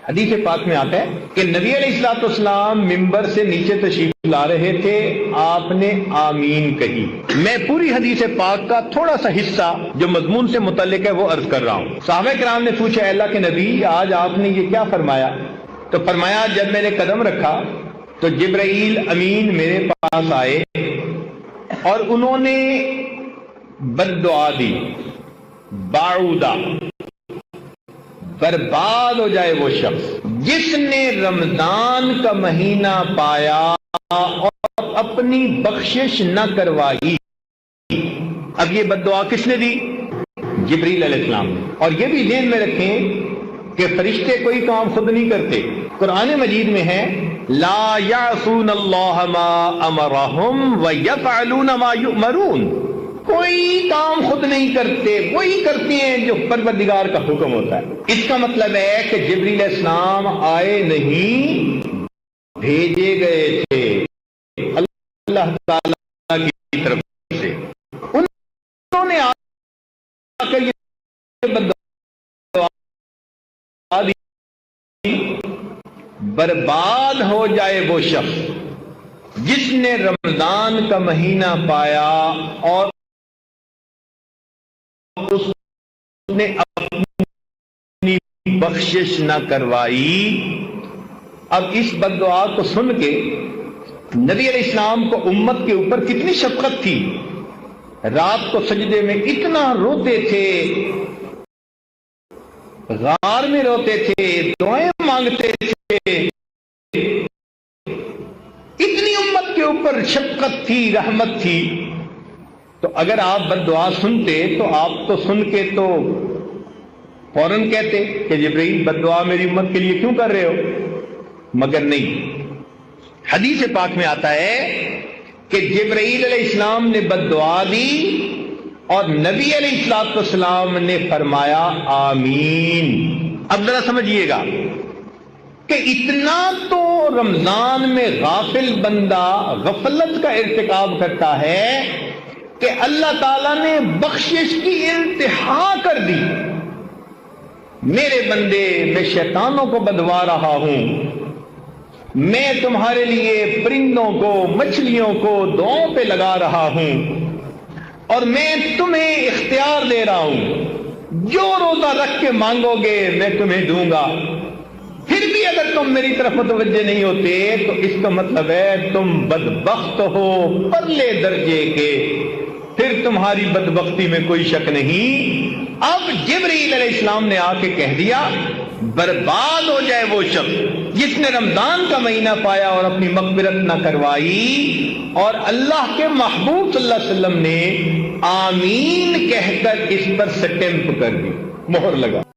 حدیث پاک میں آتا ہے کہ نبی علیہ الصلوۃ والسلام ممبر سے نیچے تشریف لا رہے تھے، آپ نے آمین کہی۔ میں پوری حدیث پاک کا تھوڑا سا حصہ جو مضمون سے متعلق ہے وہ عرض کر رہا ہوں۔ صحابہ کرام نے پوچھا، اے اللہ کے نبی، آج آپ نے یہ کیا فرمایا؟ تو فرمایا، جب میں نے قدم رکھا تو جبرائیل امین میرے پاس آئے اور انہوں نے بد دعا دی، باعودہ، برباد ہو جائے وہ شخص جس نے رمضان کا مہینہ پایا اور اپنی بخشش نہ کروائی۔ اب یہ بد دعا کس نے دی؟ جبریل علیہ السلام نے۔ اور یہ بھی ذہن میں رکھیں کہ فرشتے کوئی کام خود نہیں کرتے۔ قرآن مجید میں ہے لا یعصون اللہ ما امرہم ویفعلون ما یؤمرون، کوئی کام خود نہیں کرتے، وہی کرتے ہیں جو پروردگار کا حکم ہوتا ہے۔ اس کا مطلب ہے کہ جبریل علیہ السلام آئے نہیں، بھیجے گئے تھے اللہ تعالی کی طرف سے۔ انہوں نے آ کر یہ دعا دی، برباد ہو جائے وہ شخص جس نے رمضان کا مہینہ پایا اور اس نے اپنی بخشش نہ کروائی۔ اب اس بد دعا کو سن کے نبی علیہ السلام کو امت کے اوپر کتنی شفقت تھی، رات کو سجدے میں اتنا روتے تھے، غار میں روتے تھے، دعائیں مانگتے تھے، اتنی امت کے اوپر شفقت تھی، رحمت تھی۔ تو اگر آپ بد دعا سنتے تو آپ تو سن کے تو فوراً کہتے کہ جبرائیل بد دعا میری امت کے لیے کیوں کر رہے ہو، مگر نہیں۔ حدیث پاک میں آتا ہے کہ جبرائیل علیہ السلام نے بد دعا دی اور نبی علیہ السلام نے فرمایا آمین۔ اب ذرا سمجھیے گا کہ اتنا تو رمضان میں غافل بندہ غفلت کا ارتکاب کرتا ہے کہ اللہ تعالیٰ نے بخشش کی انتہا کر دی۔ میرے بندے، میں شیطانوں کو بدوا رہا ہوں، میں تمہارے لیے پرندوں کو، مچھلیوں کو دعاؤں پہ لگا رہا ہوں، اور میں تمہیں اختیار دے رہا ہوں، جو روزہ رکھ کے مانگو گے میں تمہیں دوں گا۔ پھر بھی اگر تم میری طرف متوجہ نہیں ہوتے تو اس کا مطلب ہے تم بدبخت ہو پرلے درجے کے، پھر تمہاری بدبختی میں کوئی شک نہیں۔ اب جبرائیل علیہ السلام نے آ کے کہہ دیا برباد ہو جائے وہ شخص جس نے رمضان کا مہینہ پایا اور اپنی مغفرت نہ کروائی، اور اللہ کے محبوب صلی اللہ علیہ وسلم نے آمین کہہ کر اس پر سٹیمپ کر دی، مہر لگا۔